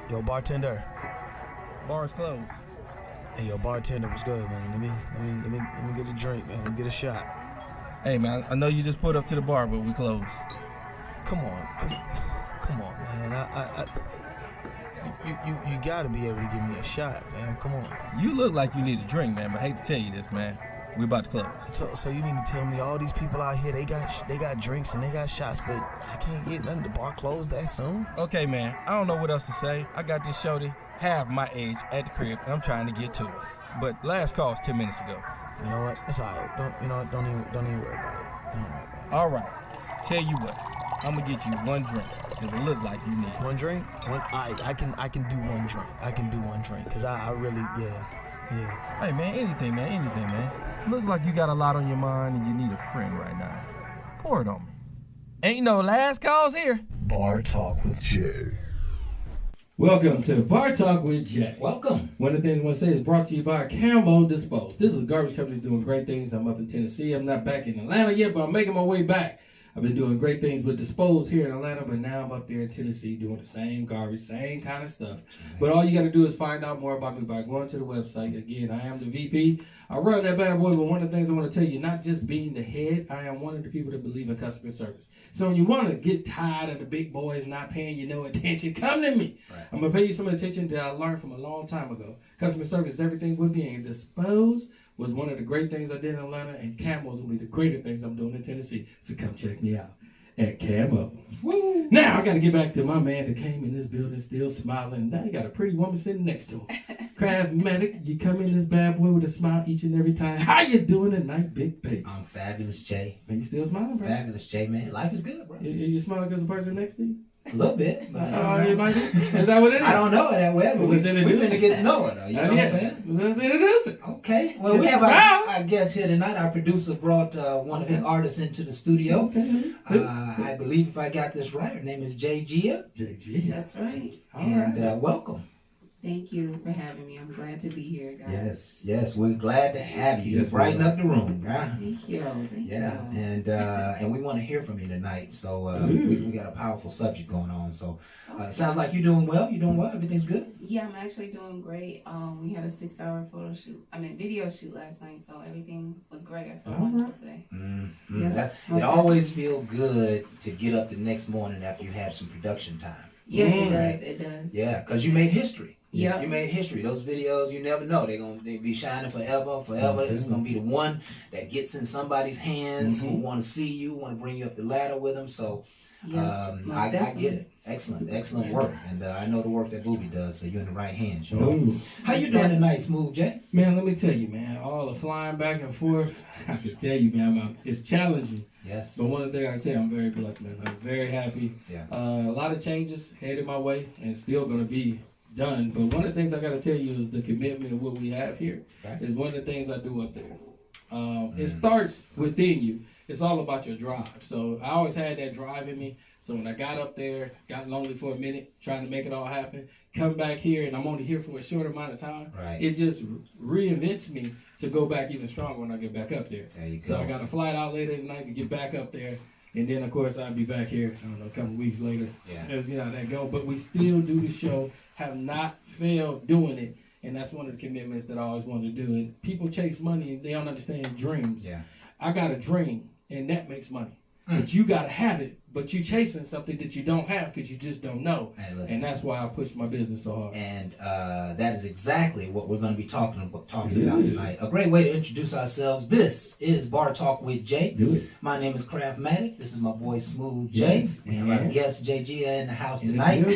Yo, bartender. Bar's closed. Hey, yo, bartender, what's good, man? Let me get a drink, man. Let me get a shot. Hey, man, I know you just pulled up to the bar, but we closed. Come on, man. You gotta be able to give me a shot, man. Come on. You look like you need a drink, man, but I hate to tell you this, man. We about to close. So you mean to tell me all these people out here, they got drinks and they got shots, but I can't get nothing. The bar closed that soon? Okay, man, I don't know what else to say. I got this shorty half my age at the crib, and I'm trying to get to it. But last call was 10 minutes ago. You know what? It's all right. Don't even worry about it. Don't worry about it. All right. Tell you what, I'm gonna get you one drink, because it look like you need it. One drink? I can do one drink. I can do one drink, because I really, yeah. Hey, man, anything, man. Look like you got a lot on your mind and you need a friend right now. Pour it on me. Ain't no last calls here. Bar Talk with Jay. Welcome to Bar Talk with Jay. Welcome. One of the things I want to say is brought to you by Camo Dispose. This is a garbage company doing great things. I'm up in Tennessee. I'm not back in Atlanta yet, but I'm making my way back. I've been doing great things with Dispose here in Atlanta, but now I'm up there in Tennessee doing the same garbage, same kind of stuff. But all you got to do is find out more about me by going to the website. Again, I am the VP. I run that bad boy, but one of the things I want to tell you, not just being the head, I am one of the people that believe in customer service. So when you want to get tired of the big boys not paying you no attention, come to me. Right. I'm going to pay you some attention that I learned from a long time ago. Customer service is everything with me, and Dispose was one of the great things I did in Atlanta, and Camo's will be the greater things I'm doing in Tennessee. So come check me out at Camo. Woo. Now I got to get back to my man that came in this building still smiling. Now you got a pretty woman sitting next to him. Craftmatic, you come in this bad boy with a smile each and every time. How you doing tonight, big baby? I'm fabulous, Jay. Man, you still smiling, bro? Fabulous, Jay, man. Life is good, bro. You smiling because the person next to you? A little bit. Is that what it is? I don't know it that well, but we've been to get to know it, though. You know what I'm saying? Let's introduce it. Okay. Well, we have our guest here tonight. Our producer brought one of his artists into the studio. Okay. I believe, if I got this right, her name is Jay Gia. Jay Gia. That's right. And welcome. Thank you for having me. I'm glad to be here, guys. Yes, we're glad to have you. Brighten up the room, right? Thank you. Yeah, and we want to hear from you tonight. So we got a powerful subject going on. So sounds like you're doing well. You're doing well. Everything's good. Yeah, I'm actually doing great. We had a 6-hour video shoot last night, so everything was great. I feel wonderful today. Mm-hmm. Yes. It always feels good to get up the next morning after you have some production time. Yes, it does. It does. Yeah, because you made history. Yeah, you made history. Those videos, you never know. They be shining forever. Mm-hmm. It's gonna be the one that gets in somebody's hands who want to see you, want to bring you up the ladder with them. So I get it. Excellent work. And I know the work that Booby does. So you're in the right hands. You know? How you doing tonight, Smooth Jay? Man, let me tell you, man. All the flying back and forth. I can tell you, man, it's challenging. Yes. But one thing I can tell you, I'm very blessed, man. I'm very happy. Yeah. A lot of changes headed my way, and still gonna be done. But one of the things I got to tell you is the commitment of what we have here is one of the things I do up there. It starts within you. It's all about your drive. So I always had that drive in me. So when I got up there, got lonely for a minute, trying to make it all happen, come back here, and I'm only here for a short amount of time. Right. It just reinvents me to go back even stronger when I get back up there. There you go. So I got a flight out later tonight to get back up there. And then, of course, I'll be back here, I don't know, a couple weeks later. Yeah. As you know how that go. But we still do the show, have not failed doing it. And that's one of the commitments that I always wanted to do. And people chase money and they don't understand dreams. Yeah. I got a dream, and that makes money. But you got to have it. But you chasing something that you don't have because you just don't know. Hey, and that's why I push my business so hard. And that is exactly what we're going to be talking about tonight. A great way to introduce ourselves. This is Bar Talk with Jay. My name is Craftmatic. This is my boy Smooth Jay. We have our guest Jay Gia in the house tonight.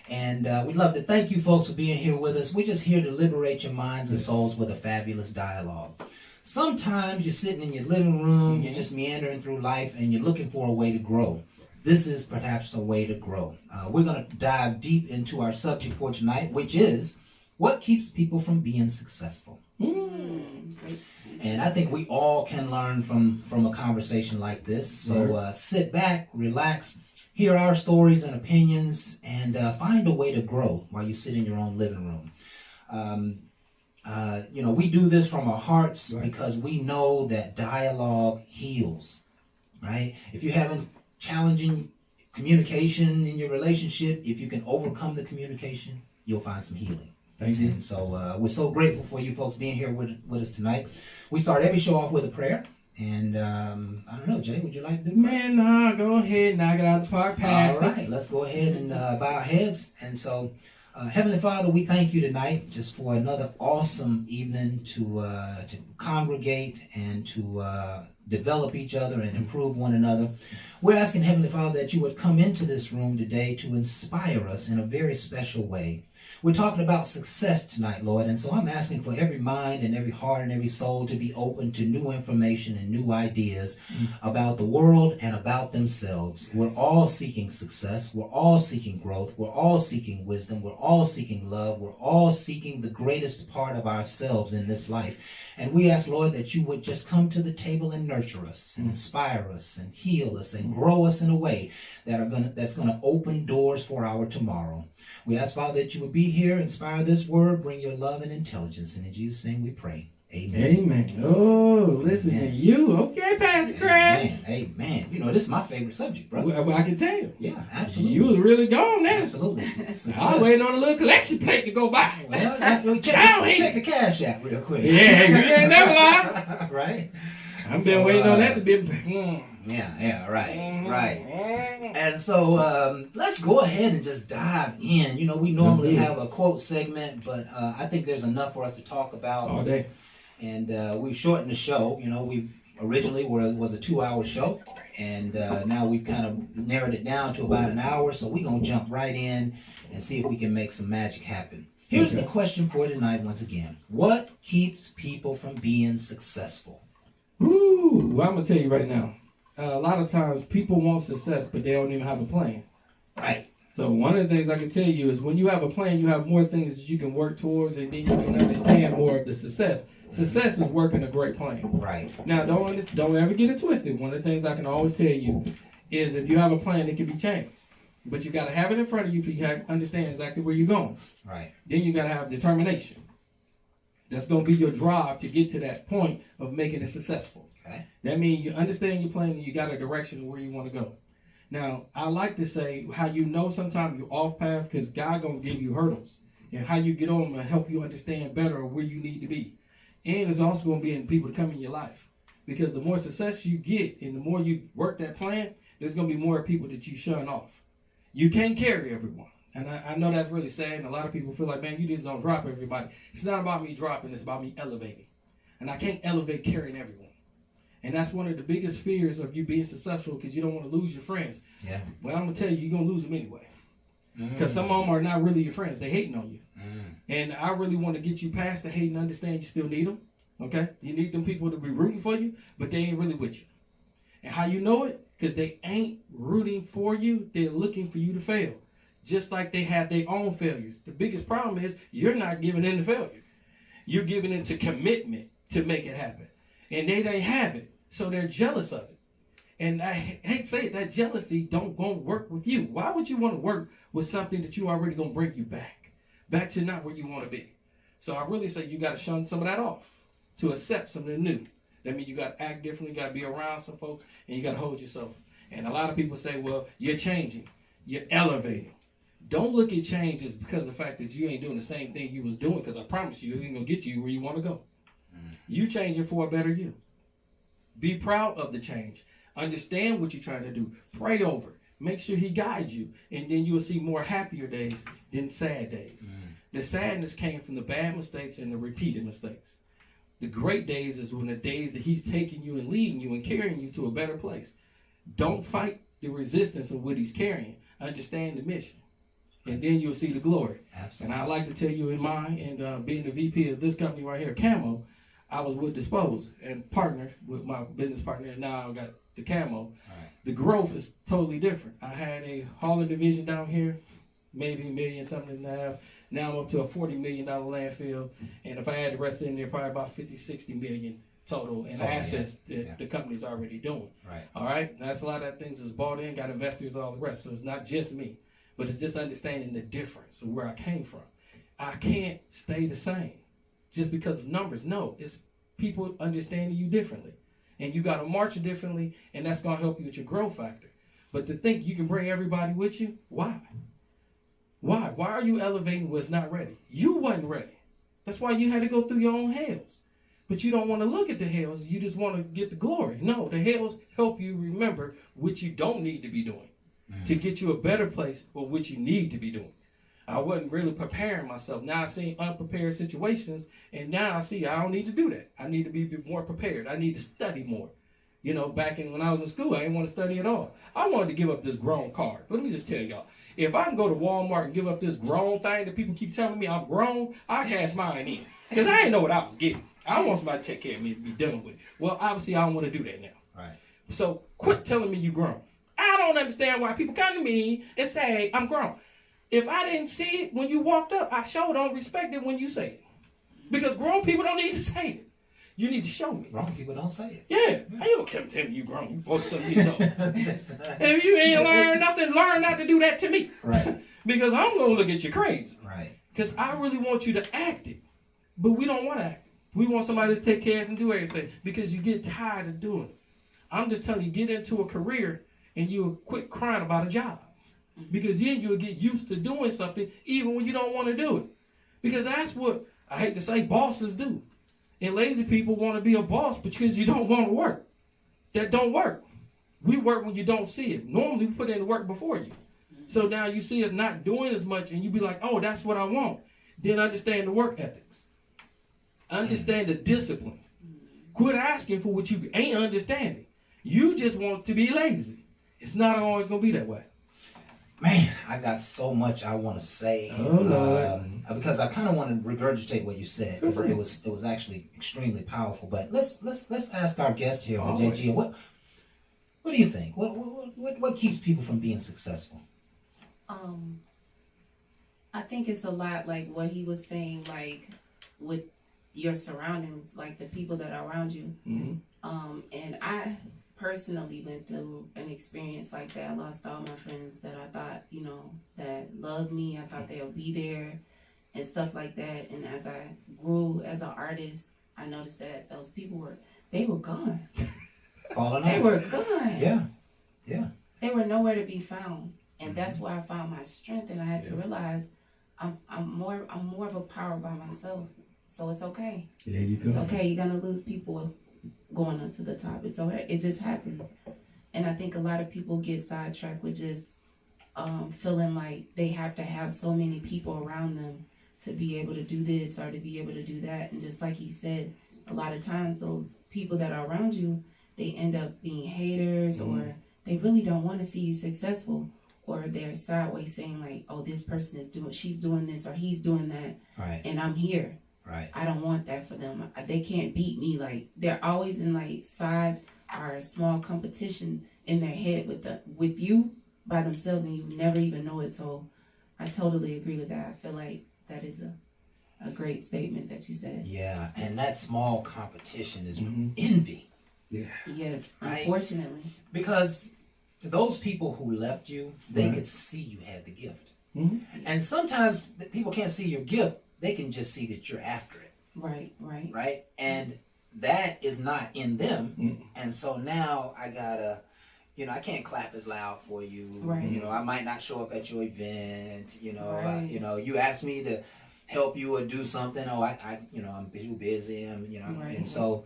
And we'd love to thank you folks for being here with us. We're just here to liberate your minds and souls with a fabulous dialogue. Sometimes you're sitting in your living room, you're just meandering through life, and you're looking for a way to grow. This is perhaps a way to grow. We're going to dive deep into our subject for tonight, which is what keeps people from being successful. And I think we all can learn from a conversation like this. So sit back, relax, hear our stories and opinions, and find a way to grow while you sit in your own living room. We do this from our hearts because we know that dialogue heals, right? If you're having challenging communication in your relationship, if you can overcome the communication, you'll find some healing. Thank you. And so we're so grateful for you folks being here with us tonight. We start every show off with a prayer. And I don't know, Jay, would you like to do a prayer? Man, nah, go ahead, knock it out the park, Pastor. All right, let's go ahead and bow our heads. And so, Heavenly Father, we thank you tonight just for another awesome evening to congregate and to develop each other and improve one another. We're asking, Heavenly Father, that you would come into this room today to inspire us in a very special way. We're talking about success tonight, Lord, and so I'm asking for every mind and every heart and every soul to be open to new information and new ideas about the world and about themselves. We're all seeking success. We're all seeking growth. We're all seeking wisdom. We're all seeking love. We're all seeking the greatest part of ourselves in this life. And we ask, Lord, that you would just come to the table and nurture us and inspire us and heal us and grow us in a way that's going to open doors for our tomorrow. We ask, Father, that you would be here, inspire this word, bring your love and intelligence. And in Jesus' name we pray. Amen. Amen. Oh, listen to you. Okay, Pastor Craig. Amen. You know, this is my favorite subject, brother. Well, I can tell. Yeah, absolutely. You was really gone now. Absolutely. I was waiting on a little collection plate to go by. Well, check the cash app real quick. Yeah, you ain't never lie. Right? I've been waiting on that to be. Yeah, right. And so let's go ahead and just dive in. You know, we normally have a quote segment, but I think there's enough for us to talk about. All day. And we've shortened the show. You know, we originally was a 2-hour show, and now we've kind of narrowed it down to about an hour. So we're going to jump right in and see if we can make some magic happen. Here's the question for tonight once again. What keeps people from being successful? Ooh, well, I'm going to tell you right now. A lot of times people want success, but they don't even have a plan. Right. So one of the things I can tell you is when you have a plan, you have more things that you can work towards, and then you can understand more of the success. Success is working a great plan. Right. Now, don't ever get it twisted. One of the things I can always tell you is if you have a plan, it can be changed. But you got to have it in front of you so you have to understand exactly where you're going. Right. Then you got to have determination. That's going to be your drive to get to that point of making it successful. Okay. That means you understand your plan and you got a direction of where you want to go. Now, I like to say how you know sometimes you're off path because God going to give you hurdles. And how you get on them will help you understand better where you need to be. And it's also going to be in people to come in your life. Because the more success you get and the more you work that plan, there's going to be more people that you shun off. You can't carry everyone. And I know that's really sad. And a lot of people feel like, man, you just don't drop everybody. It's not about me dropping. It's about me elevating. And I can't elevate carrying everyone. And that's one of the biggest fears of you being successful because you don't want to lose your friends. Yeah. Well, I'm going to tell you, you're going to lose them anyway. Because some of them are not really your friends. They hating on you. And I really want to get you past the hate and understand you still need them. Okay? You need them people to be rooting for you, but they ain't really with you. And how you know it? Because they ain't rooting for you. They're looking for you to fail. Just like they have their own failures. The biggest problem is you're not giving in to failure. You're giving into commitment to make it happen. And they don't have it. So they're jealous of it. And I hate to say it, that jealousy don't go work with you. Why would you want to work with something that you already going to bring you back to not where you want to be? So I really say you got to shun some of that off to accept something new. That means you got to act differently, you got to be around some folks, and you got to hold yourself. And a lot of people say, well, you're changing, you're elevating. Don't look at change as because of the fact that you ain't doing the same thing you was doing, because I promise you, it ain't going to get you where you want to go. You changing for a better you. Be proud of the change. Understand what you're trying to do. Pray over it. Make sure he guides you. And then you'll see more happier days than sad days. The sadness came from the bad mistakes and the repeated mistakes. The great days is when the days that he's taking you and leading you and carrying you to a better place. Don't fight the resistance of what he's carrying. Understand the mission. And then you'll see the glory. Absolutely. And I like to tell you in mine, and being the VP of this company right here, Camo, I was with Dispose and partnered with my business partner, and now I got the Camo. Right. The growth is totally different. I had a hauler division down here, maybe $1 million, something and a half. Now I'm up to a $40 million landfill, and if I add the rest in there, probably about 50, 60 million total in assets that the company's already doing. Right. All right? That's a lot of things that's bought in, got investors, all the rest. So it's not just me, but it's just understanding the difference of where I came from. I can't stay the same just because of numbers. No, it's people understanding you differently. And you got to march differently, and that's going to help you with your growth factor. But to think you can bring everybody with you, why? Why? Why are you elevating what's not ready? You wasn't ready. That's why you had to go through your own hells. But you don't want to look at the hells. You just want to get the glory. No, the hells help you remember what you don't need to be doing to get you a better place for what you need to be doing. I wasn't really preparing myself. Now I see unprepared situations, and now I see I don't need to do that. I need to be more prepared. I need to study more. You know, back when I was in school, I didn't want to study at all. I wanted to give up this grown card. Let me just tell y'all. If I can go to Walmart and give up this grown thing that people keep telling me I'm grown, I cash mine in. Because I didn't know what I was getting. I want somebody to take care of me and be done with it. Well, obviously, I don't want to do that now. Right. So quit telling me you're grown. I don't understand why people come to me and say I'm grown. If I didn't see it when you walked up, I sure don't respect it when you say it. Because grown people don't need to say it. You need to show me. Grown people don't say it. Yeah. I don't care tell me you grown. You 47 years old. If you ain't learned nothing, learn not to do that to me. Right. Because I'm going to look at you crazy. Right. Because I really want you to act it. But we don't want to act it. We want somebody to take care of us and do everything. Because you get tired of doing it. I'm just telling you, get into a career and you'll quit crying about a job. Because then you'll get used to doing something even when you don't want to do it. Because that's what, I hate to say, bosses do. And lazy people want to be a boss because you don't want to work. That don't work. We work when you don't see it. Normally, we put in the work before you. So now you see us not doing as much, and you be like, oh, that's what I want. Then understand the work ethics. Understand the discipline. Quit asking for what you ain't understanding. You just want to be lazy. It's not always going to be that way. Man, I got so much I want to say because I kind of want to regurgitate what you said because it was actually extremely powerful. But let's ask our guest here, JG, what do you think? What keeps people from being successful? I think it's a lot like what he was saying, like with your surroundings, like the people that are around you. Mm-hmm. And I personally went through an experience like that. I lost all my friends that I thought, that loved me. I thought they would be there and stuff like that. And as I grew as an artist, I noticed that those people were gone. They were gone. Yeah. They were nowhere to be found. And that's where I found my strength. And I had to realize I'm more of a power by myself. So it's okay. There you go. It's okay. You're gonna lose people going up to the top. It's okay. It just happens. And I think a lot of people get sidetracked with just feeling like they have to have so many people around them to be able to do this or to be able to do that. And just like he said, a lot of times those people that are around you, they end up being haters or they really don't want to see you successful, or they're sideways saying like, oh, this person she's doing this or he's doing that. Right. And I'm here. Right. I don't want that for them. They can't beat me. Like they're always in like side or small competition in their head with you by themselves, and you never even know it. So I totally agree with that. I feel like that is a great statement that you said. Yeah, and that small competition is envy. Yeah. Yes, right? Unfortunately. Because to those people who left you, they could see you had the gift. Mm-hmm. And sometimes people can't see your gift. They can just see that you're after it. Right. And that is not in them. And so now I gotta, I can't clap as loud for you. Right. I might not show up at your event. Right. You ask me to help you or do something. Oh, I'm too busy. Right. And so,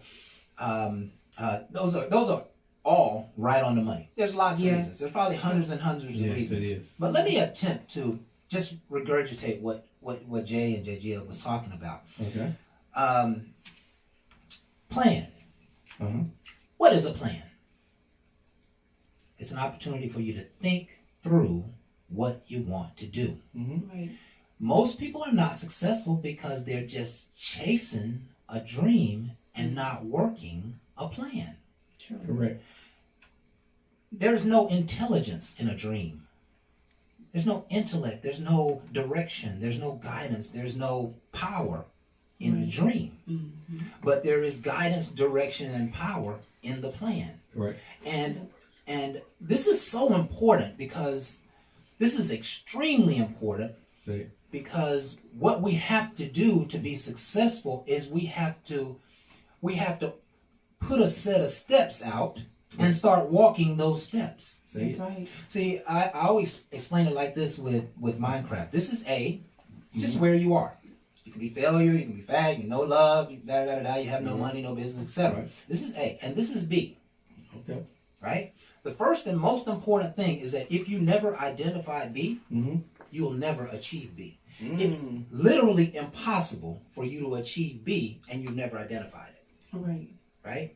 those are all right on the money. There's lots of reasons. There's probably hundreds and hundreds of reasons. It is. But let me attempt to just regurgitate what Jay and JG was talking about. Okay. Plan. Uh-huh. What is a plan? It's an opportunity for you to think through what you want to do. Mm-hmm. Right. Most people are not successful because they're just chasing a dream and not working a plan. True. Correct. There's no intelligence in a dream. There's no intellect. There's no direction. There's no guidance. There's no power in the dream. Mm-hmm. But there is guidance, direction, and power in the plan. Correct. And this is so important because this is extremely important Say it. because what we have to do to be successful is we have to put a set of steps out and start walking those steps. See? That's right. See, I always explain it like this with Minecraft. This is A. It's just where you are. You can be failure, you can be fag, no love, you have no money, no business, etc. Right. This is A, and this is B. Okay. Right? The first and most important thing is that if you never identify B, Mm-hmm. you will never achieve B. It's literally impossible for you to achieve B and you never identified it. All right. Right?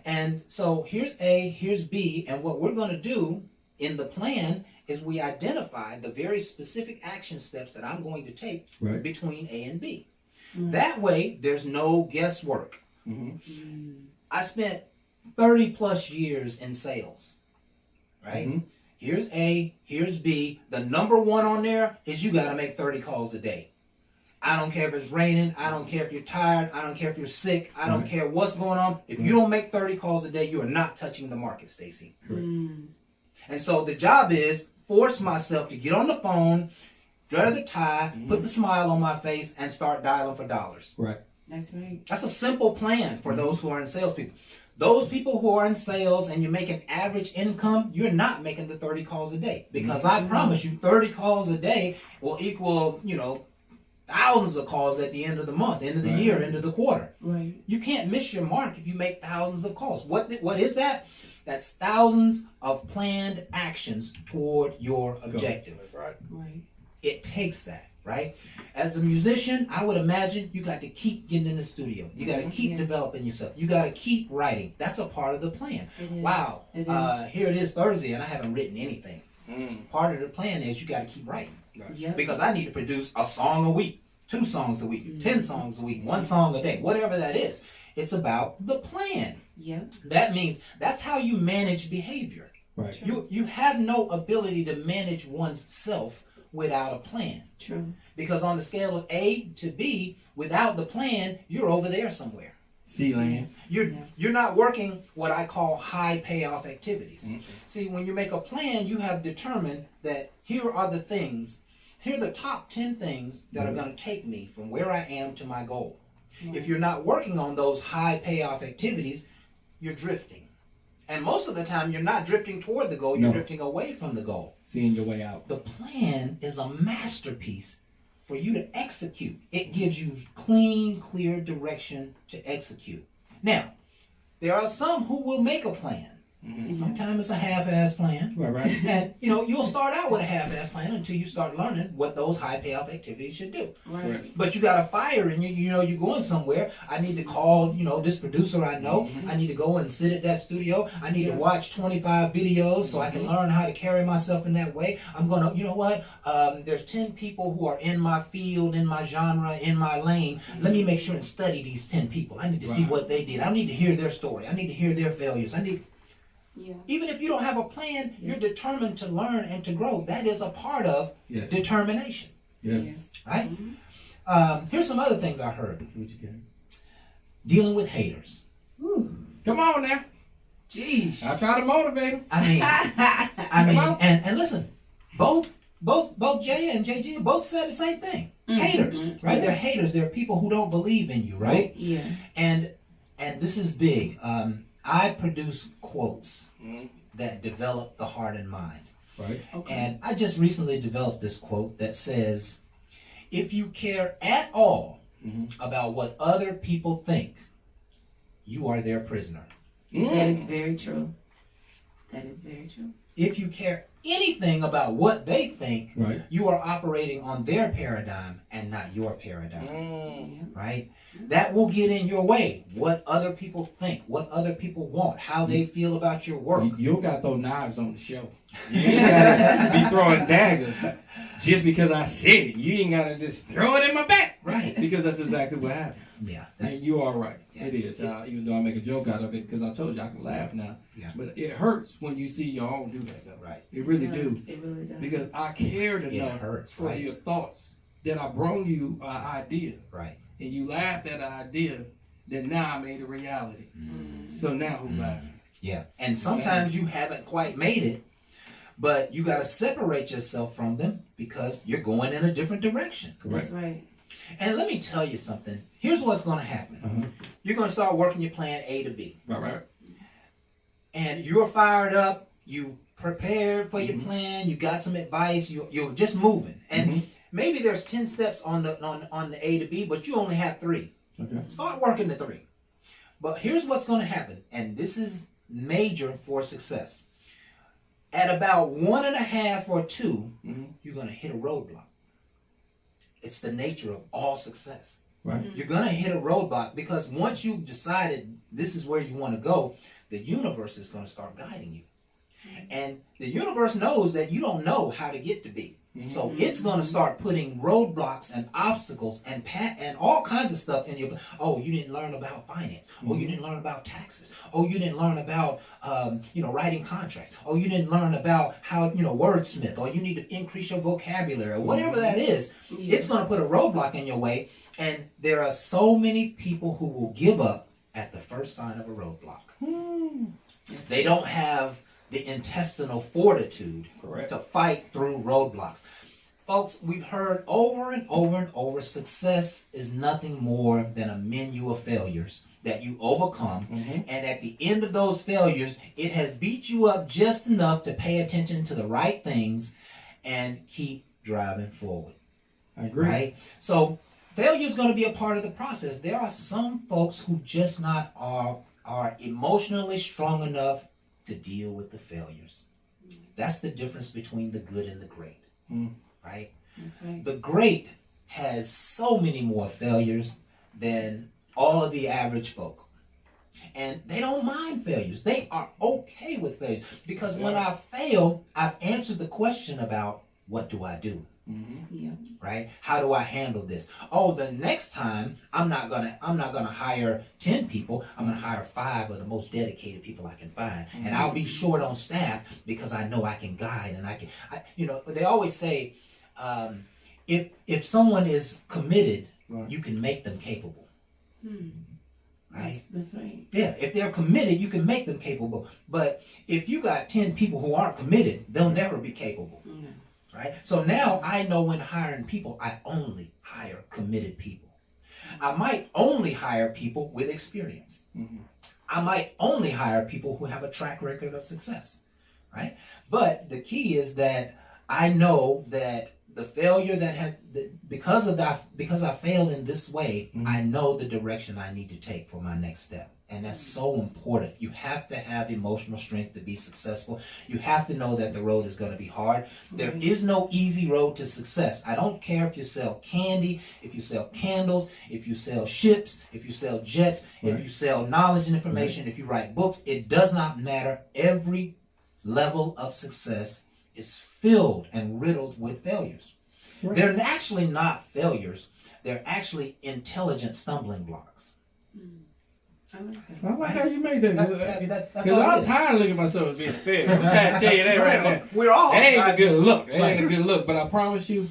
And so here's A, here's B, and what we're going to do in the plan is we identify the very specific action steps that I'm going to take Right. between A and B. That way, there's no guesswork. I spent 30 plus years in sales, right? Here's A, here's B. The number one on there is you got to make 30 calls a day. I don't care if it's raining. I don't care if you're tired. I don't care if you're sick. I don't care what's going on. If you don't make 30 calls a day, you are not touching the market, Stacy. And so the job is force myself to get on the phone, thread the tie, put the smile on my face, and start dialing for dollars. Right. That's right. That's a simple plan for those who are in salespeople. Those people who are in sales and you make an average income, you're not making the 30 calls a day. Because I promise you, 30 calls a day will equal, thousands of calls at the end of the month, end of the year, end of the quarter. Right. You can't miss your mark if you make thousands of calls. What is that? That's thousands of planned actions toward your objective. Right. Right. It takes that, right? As a musician, I would imagine you got to keep getting in the studio. You got to keep Yes. developing yourself. You got to keep writing. That's a part of the plan. It is. Wow. It is. Here it is Thursday and I haven't written anything. Part of the plan is you got to keep writing. Yep. Because I need to produce a song a week, 2 songs a week, 10 songs a week, 1 song a day, whatever that is. It's about the plan. Yep. That means that's how you manage behavior. Right. You have no ability to manage one's self without a plan. True. Because on the scale of A to B, without the plan, you're over there somewhere. See, Lance. You're not working what I call high payoff activities. See, when you make a plan, you have determined that here are the things, here are the top 10 things that are going to take me from where I am to my goal. If you're not working on those high payoff activities, you're drifting. And most of the time, you're not drifting toward the goal, you're drifting away from the goal. Seeing your way out. The plan is a masterpiece for you to execute. It gives you clean, clear direction to execute. Now, there are some who will make a plan. Sometimes it's a half-ass plan. Right. And, you'll start out with a half-ass plan until you start learning what those high payoff activities should do. Right. But you got a fire and you're going somewhere. I need to call, this producer I know. I need to go and sit at that studio. I need to watch 25 videos so I can learn how to carry myself in that way. I'm going to, there's 10 people who are in my field, in my genre, in my lane. Let me make sure and study these 10 people. I need to see what they did. I need to hear their story. I need to hear their failures. Yeah. Even if you don't have a plan, you're determined to learn and to grow. That is a part of determination. Yes. Right? Here's some other things I heard. What you got? Dealing with haters. Come on now. Jeez. I try to motivate them. I mean, and listen, both Jay and JG both said the same thing. Haters, right? They're haters. They're people who don't believe in you, right? Yeah. And this is big. I produce quotes that develop the heart and mind. Right. Okay. And I just recently developed this quote that says, if you care at all about what other people think, you are their prisoner. That is very true. That is very true. If you care anything about what they think, you are operating on their paradigm and not your paradigm. Right? That will get in your way. What other people think, what other people want, how they feel about your work. You don't got to throw knives on the show. You ain't got to be throwing daggers just because I said it. You ain't got to just throw it in my back. Right. Because that's exactly what happens. Yeah. And you are right. Yeah. It is. Even though I make a joke out of it because I told you I can laugh now. Yeah. But it hurts when you see your own do that, though. Right. It really does. do. It really does. Because I cared enough hurts, for right. your thoughts that I brought you an idea. Right. And you laughed at the idea that now I made a reality. So now who's laughing? Yeah. And sometimes you haven't quite made it, but you got to separate yourself from them because you're going in a different direction. That's right. And let me tell you something. Here's what's going to happen. You're going to start working your plan A to B. Right. and you're fired up, you prepared for your plan, you got some advice, you're just moving. And maybe there's 10 steps on the A to B, but you only have 3. Okay. Start working the 3. But here's what's going to happen, and this is major for success. At about 1.5 or 2, you're going to hit a roadblock. It's the nature of all success. Right. You're going to hit a roadblock because once you've decided this is where you want to go, the universe is going to start guiding you. And the universe knows that you don't know how to get to B. So it's going to start putting roadblocks and obstacles and all kinds of stuff in your. Oh, you didn't learn about finance. Oh, you didn't learn about taxes. Oh, you didn't learn about writing contracts. Oh, you didn't learn about how wordsmith. Or you need to increase your vocabulary or whatever that is. It's going to put a roadblock in your way. And there are so many people who will give up at the first sign of a roadblock. They don't have the intestinal fortitude to fight through roadblocks. Folks, we've heard over and over and over, success is nothing more than a menu of failures that you overcome. And at the end of those failures, it has beat you up just enough to pay attention to the right things and keep driving forward. I agree. Right? So failure is going to be a part of the process. There are some folks who just not are emotionally strong enough to deal with the failures. That's the difference between the good and the great. Right? That's right. The great has so many more failures than all of the average folk. And they don't mind failures. They are okay with failures. Because when I fail, I've answered the question about what do I do? Yeah. Right? How do I handle this? Oh, the next time I'm not gonna hire 10 people. I'm gonna hire 5 of the most dedicated people I can find, and I'll be short on staff because I know I can guide and I they always say, if someone is committed, you can make them capable. Right? That's right. Yeah, if they're committed, you can make them capable. But if you got 10 people who aren't committed, they'll never be capable. Right? So now I know when hiring people, I only hire committed people. I might only hire people with experience. I might only hire people who have a track record of success. Right? But the key is that I know that the failure because I failed in this way, I know the direction I need to take for my next step. And that's so important. You have to have emotional strength to be successful. You have to know that the road is going to be hard. There is no easy road to success. I don't care if you sell candy, if you sell candles, if you sell ships, if you sell jets, if you sell knowledge and information, if you write books. It does not matter. Every level of success is filled and riddled with failures. They're actually not failures. They're actually intelligent stumbling blocks. I like how you made that. That's Because all it I'm is. tired of looking at myself as being fair. I'm trying to tell you that right now. We're all. It ain't a good look. It ain't a good look. But I promise you,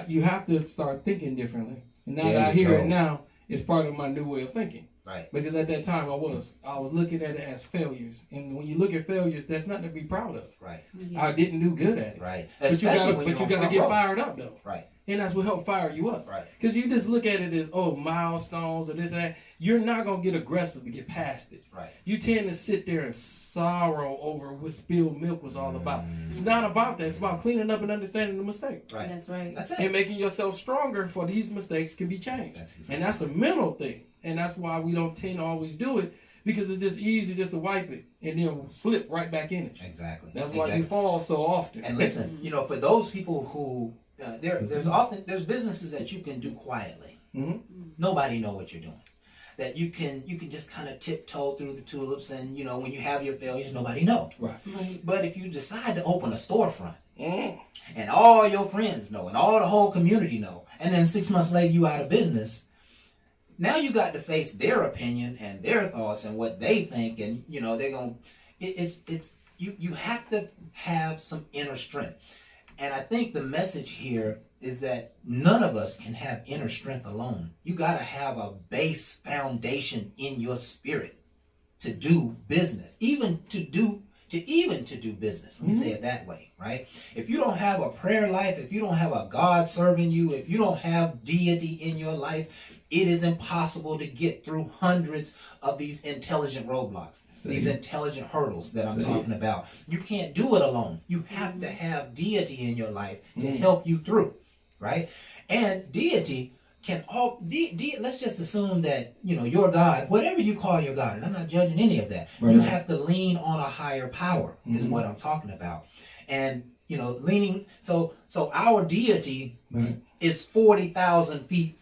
you have to start thinking differently. And now There that I you hear go. it now, it's part of my new way of thinking. Right. Because at that time I was looking at it as failures. And when you look at failures, that's nothing to be proud of. Right. I didn't do good at it. Right. But you Especially when gotta you're on get front row. fired up though. Right. And that's what helped fire you up. Right. Because you just look at it as, milestones or this and that. You're not going to get aggressive to get past it. Right. You tend to sit there and sorrow over what spilled milk was all about. It's not about that. It's about cleaning up and understanding the mistake. Right. That's right. That's it. And making yourself stronger for these mistakes can be changed. That's exactly And that's a mental thing. And that's why we don't tend to always do it. Because it's just easy just to wipe it and then slip right back in it. Exactly. That's why you fall so often. And listen, for those people who there's businesses that you can do quietly. Nobody know what you're doing. That you can just kind of tiptoe through the tulips, and when you have your failures, nobody know. Right. But if you decide to open a storefront, and all your friends know, and all the whole community know, and then 6 months later you out of business, now you got to face their opinion and their thoughts and what they think, and they're gonna. You have to have some inner strength. And I think the message here is that none of us can have inner strength alone. You got to have a base foundation in your spirit to do business, even to do business. Let me say it that way, right? If you don't have a prayer life, if you don't have a God serving you, if you don't have deity in your life, it is impossible to get through hundreds of these intelligent roadblocks, these intelligent hurdles that I'm talking about. You can't do it alone. You have to have deity in your life to help you through, right? And deity can let's just assume that, your God, whatever you call your God, and I'm not judging any of that. Right. You have to lean on a higher power is what I'm talking about. And, leaning, so our deity is 40,000 feet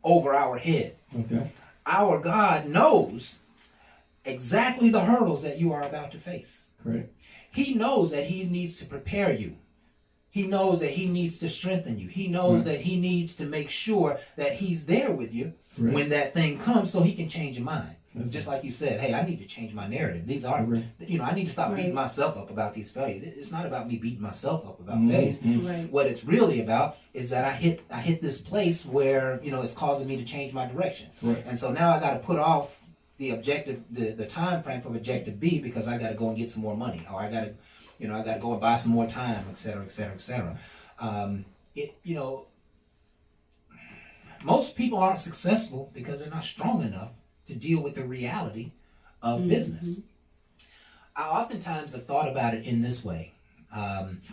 over our head. Okay. Our God knows exactly the hurdles that you are about to face. Correct. He knows that he needs to prepare you. He knows that he needs to strengthen you. He knows that he needs to make sure that he's there with you when that thing comes so he can change your mind. Just like you said, hey, I need to change my narrative. These are, I need to stop beating myself up about these failures. It's not about me beating myself up about failures. Right. What it's really about is that I hit this place where, it's causing me to change my direction. Right. And so now I got to put off the objective, the time frame from objective B because I got to go and get some more money, or I got to I got to go and buy some more time, et cetera, et cetera, et cetera. Most people aren't successful because they're not strong enough to deal with the reality of business. I oftentimes have thought about it in this way.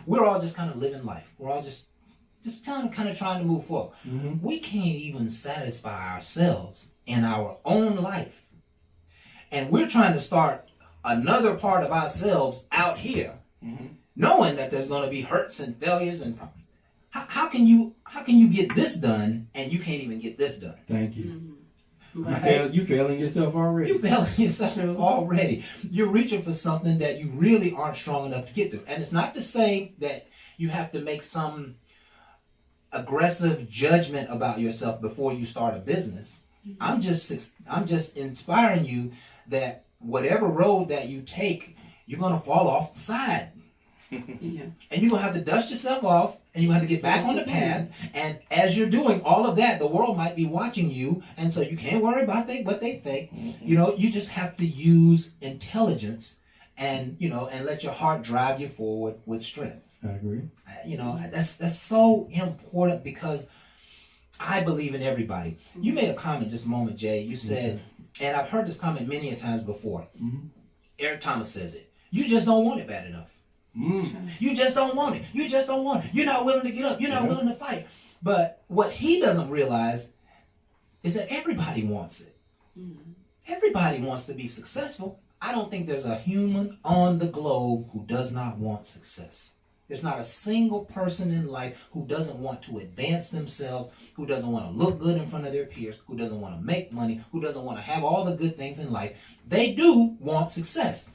We're all just kind of living life. We're all just kind of trying to move forward. We can't even satisfy ourselves in our own life. And we're trying to start another part of ourselves out here, knowing that there's going to be hurts and failures and problems. How can you get this done and you can't even get this done? Thank you. Right? You failing yourself already. You failing yourself already. You're reaching for something that you really aren't strong enough to get through. And it's not to say that you have to make some aggressive judgment about yourself before you start a business. I'm just inspiring you that whatever road that you take, you're going to fall off the side. And you're going to have to dust yourself off, and you have to get back on the path. And as you're doing all of that, the world might be watching you, and so you can't worry about what they think. You just have to use intelligence and let your heart drive you forward with strength. I agree. That's so important because I believe in everybody. You made a comment just a moment, Jay. You said, and I've heard this comment many a times before. Eric Thomas says it. You just don't want it bad enough. You just don't want it. You just don't want it. You're not willing to get up. You're not willing to fight. But what he doesn't realize is that everybody wants it. Everybody wants to be successful. I don't think there's a human on the globe who does not want success. There's not a single person in life who doesn't want to advance themselves, who doesn't want to look good in front of their peers, who doesn't want to make money, who doesn't want to have all the good things in life. They do want success,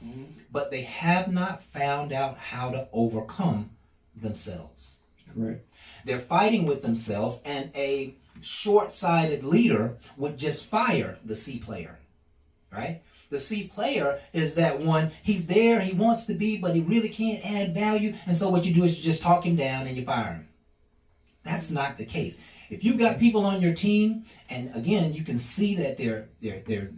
but they have not found out how to overcome themselves. Correct. They're fighting with themselves, and a short-sighted leader would just fire the C player, right? The C player is that one, he's there, he wants to be, but he really can't add value. And so what you do is you just talk him down and you fire him. That's not the case. If you've got people on your team, and again, you can see that they're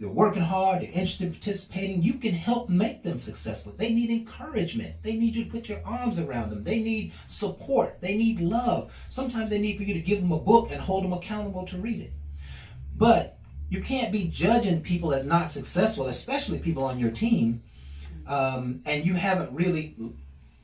working hard, they're interested in participating, you can help make them successful. They need encouragement. They need you to put your arms around them. They need support. They need love. Sometimes they need for you to give them a book and hold them accountable to read it. But you can't be judging people as not successful, especially people on your team, and you haven't really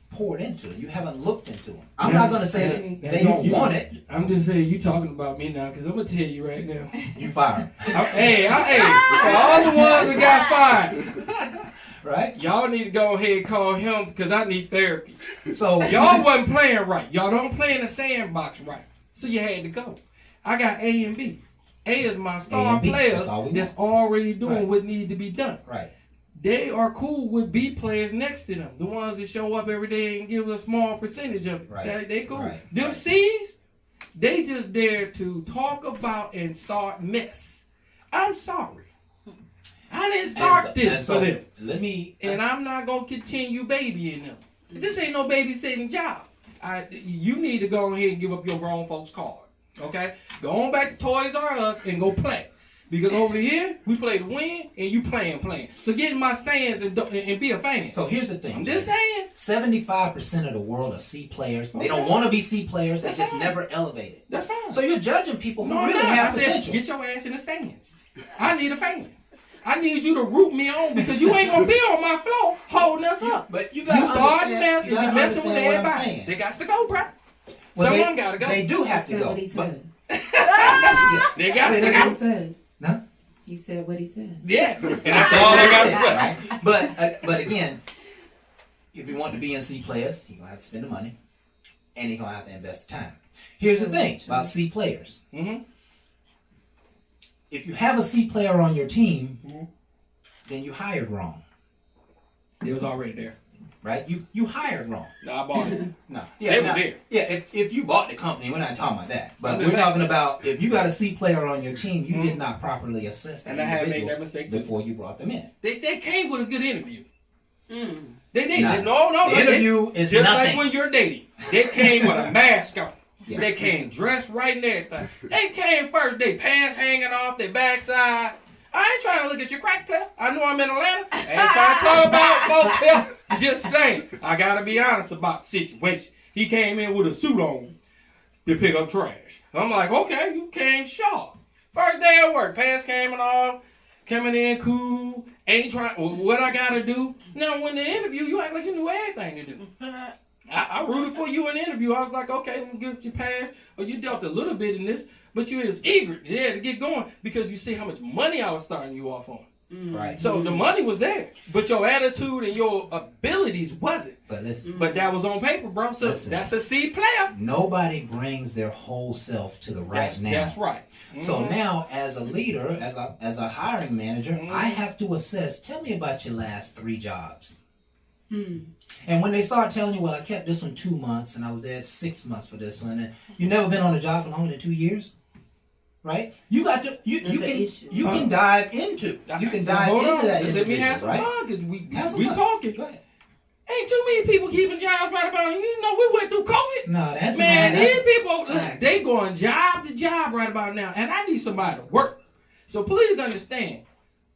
poured into it. You haven't looked into them. I'm not going to say that they don't want it. I'm just saying you talking about me now, because I'm going to tell you right now. You fired. Hey, for all the ones that got fired, right? Y'all need to go ahead and call him, because I need therapy. So y'all wasn't playing right. Y'all don't play in the sandbox right. So you had to go. I got A and B. A is my star players that's already doing what needs to be done. Right. They are cool with B players next to them. The ones that show up every day and give a small percentage of it. Right. They cool. Right. Them C's, they just there to talk about and start mess. I'm sorry. I didn't start this for them. And I'm not going to continue babying them. This ain't no babysitting job. You need to go ahead and give up your grown folks card. Okay? Go on back to Toys R Us and go play. Because over here, we play to win, and you playing. So get in my stands and be a fan. So here's the thing. I'm just saying. 75% of the world are C players. They don't want to be C players. They just never elevated. That's fine. So you're judging people who No, I'm really not. have I said, potential. get your ass in the stands. I need a fan. I need you to root me on because you ain't gonna be on my floor holding us up. But you You gotta starting now, understand. you You gotta messing with understand what I'm everybody. saying. They got to go, bro. Well, Someone gotta go. They do have to Said go. what he But said. They got Say to that go. He said. no. He said what he said. Yeah, and that's all I got to say. Right? But again, if you want to be in C players, you're gonna have to spend the money, and you're gonna have to invest the time. Here's the thing about C players. Mm-hmm. If you have a C player on your team, then you hired wrong, It was already there. right? You hired wrong. No, I bought it. No, They was now- there. Yeah, if you bought the company, we're not talking about that. But I'm we're just saying. talking about if you got a C player on your team, you did not properly assess that And I had made individual that mistake too. before you brought them in. They came with a good interview. Mm. They did. Nah. No. The interview is just nothing. like when you're dating. They came with a mask on. Yeah. They came dressed right and everything. They came first. They pants hanging off their backside. I ain't trying to look at your crack player. I know I'm in Atlanta. I ain't trying to talk about folks here. Just saying. I gotta be honest about the situation. He came in with a suit on to pick up trash. I'm like, okay, you came sharp. First day at work, pants coming off, coming in cool, ain't trying, what I gotta do. Now, when the interview, you act like you knew everything to do. I rooted for you in the interview. I was like, okay, let me give you pass. Or you dealt a little bit in this, but you was eager, to get going because you see how much money I was starting you off on. Right. So the money was there, but your attitude and your abilities wasn't. But listen, But that was on paper, bro. So Listen. that's a C player. nobody brings their whole self to the right now. That's right. So Mhm. now, as a leader, as a hiring manager, I have to assess. Tell me about your last 3 jobs. And when they start telling you, well, I kept this one 2 months, and I was there 6 months for this one, and you never been on a job for longer than 2 years, right? You got to you There's an can issue. you can dive into that Hold into on. that Let me have individual, some right? fun because Have some we fun. talking. Go ahead. Ain't too many people keeping jobs right about. You know, we went through COVID. No, that's Man, fine. these people, look, Right. they going job to job right about now, and I need somebody to work. So please understand,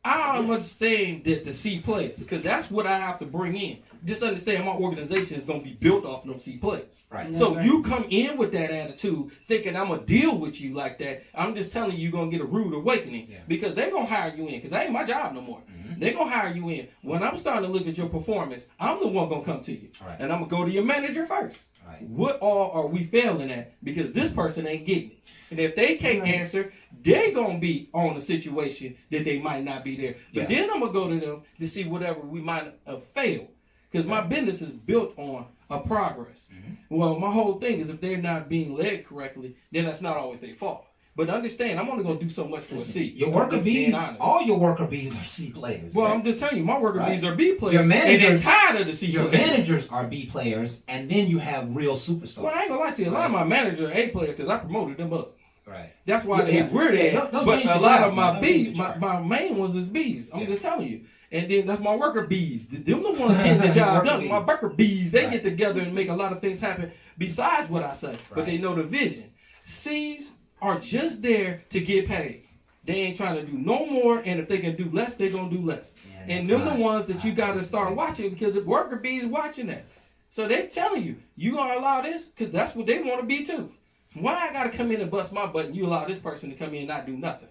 I don't understand that the C players, because that's what I have to bring in. Just understand my organization is going to be built off those C players. Right. So That's right. you come in with that attitude, thinking I'm going to deal with you like that. I'm just telling you, you're going to get a rude awakening Yeah. because they're going to hire you in, because that ain't my job no more. They're going to hire you in. When I'm starting to look at your performance, I'm the one going to come to you. Right. And I'm going to go to your manager first. Right. What all are we failing at? Because this person ain't getting it. And if they can't answer, they're going to be on a situation that they might not be there. But Yeah. then I'm going to go to them to see whatever we might have failed. Because my business is built on a progress. Well, my whole thing is if they're not being led correctly, then that's not always their fault. But understand, I'm only going to do so much for a C. Your I'm worker just being bees, honest. all your worker bees are C players. Well, right? I'm just telling you, my worker Right. bees are B players. Your and they're managers- tired of the C your players. managers are B players, and then you have real superstars. Well, I ain't gonna lie to you. A lot of my managers are A players because I promoted them up. Right. That's why Yeah. they were there. Yeah, don't But change a the lot graph, of my man. Don't bees, change the chart. my main ones is bees. I'm Yeah. just telling you. And then that's my worker bees. Them the ones getting the job Worker done. bees. My worker bees, they Right. get together and make a lot of things happen besides what I say. But Right. they know the vision. C's are just there to get paid. They ain't trying to do no more, and if they can do less, they're gonna do less. Yeah, And that's them the right. ones that you I gotta disagree. start watching because the worker bees watching that. So they telling you, you gonna allow this? Because that's what they want to be too. Why I gotta come in and bust my butt and you allow this person to come in and not do nothing?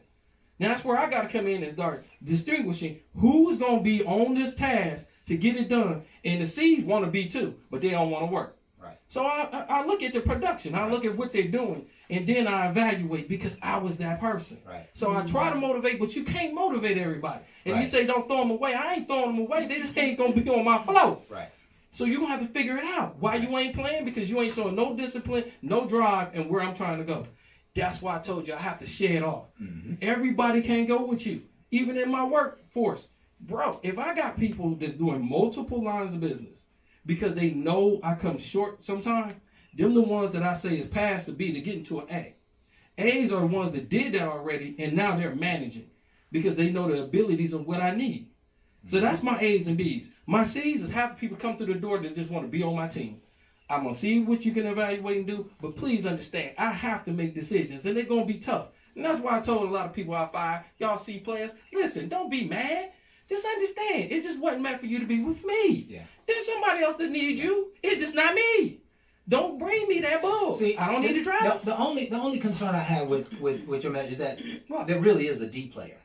Now that's where I gotta come in and start distinguishing who's gonna be on this task to get it done. And the C's want to be too, but they don't want to work. Right. So I look at the production, I look at what they're doing, and then I evaluate because I was that person. Right. So I try to motivate, but you can't motivate everybody. And you Right. say don't throw them away. I ain't throwing them away. They just ain't gonna be on my flow. Right. So you're going to have to figure it out. Why you ain't playing? Because you ain't showing no discipline, no drive, and where I'm trying to go. That's why I told you I have to share it off. Everybody can't go with you. Even in my workforce. Bro, if I got people that's doing multiple lines of business because they know I come short sometimes, them the ones that I say is past the B to get into an A. A's are the ones that did that already, and now they're managing because they know the abilities of what I need. So that's my A's and B's. My C's is half the people come through the door that just want to be on my team. I'm going to see what you can evaluate and do, but please understand, I have to make decisions, and they're going to be tough. And that's why I told a lot of people I fired, y'all C players, listen, don't be mad. Just understand, it just wasn't meant for you to be with me. Yeah. There's somebody else that needs you. It's just not me. Don't bring me that bull. See, I don't need to drive. The only concern I have with your match is that What? there really is a D player,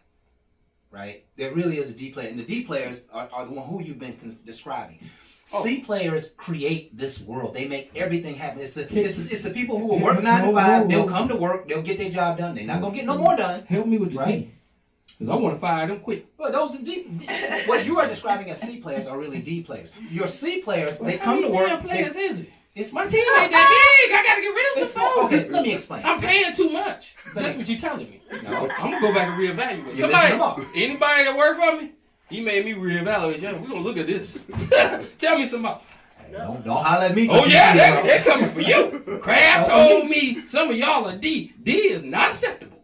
right? There really is a D player, and the D players are the one who you've been describing. C players create this world. They make everything happen. It's the people who will work 9 to 5. They'll come to work. They'll get their job done. They're not gonna get no more done. Help me with the Right. D. Because I want to fire them quick. Well, those are what you are describing as C players are really D players. Your C players, they How come to many work. damn players is it? It's My team ain't that big. I got to get rid of it's the phone. okay. Let me explain. I'm paying too much. That's what you're telling me. No. I'm going to go back and reevaluate. You listen them up. Anybody that work for me, he made me reevaluate. Yeah, we're going to look at this. Tell me some more. Don't holler at me. Oh, yeah, they're coming for you. Crab told me some of y'all are D. D is not acceptable.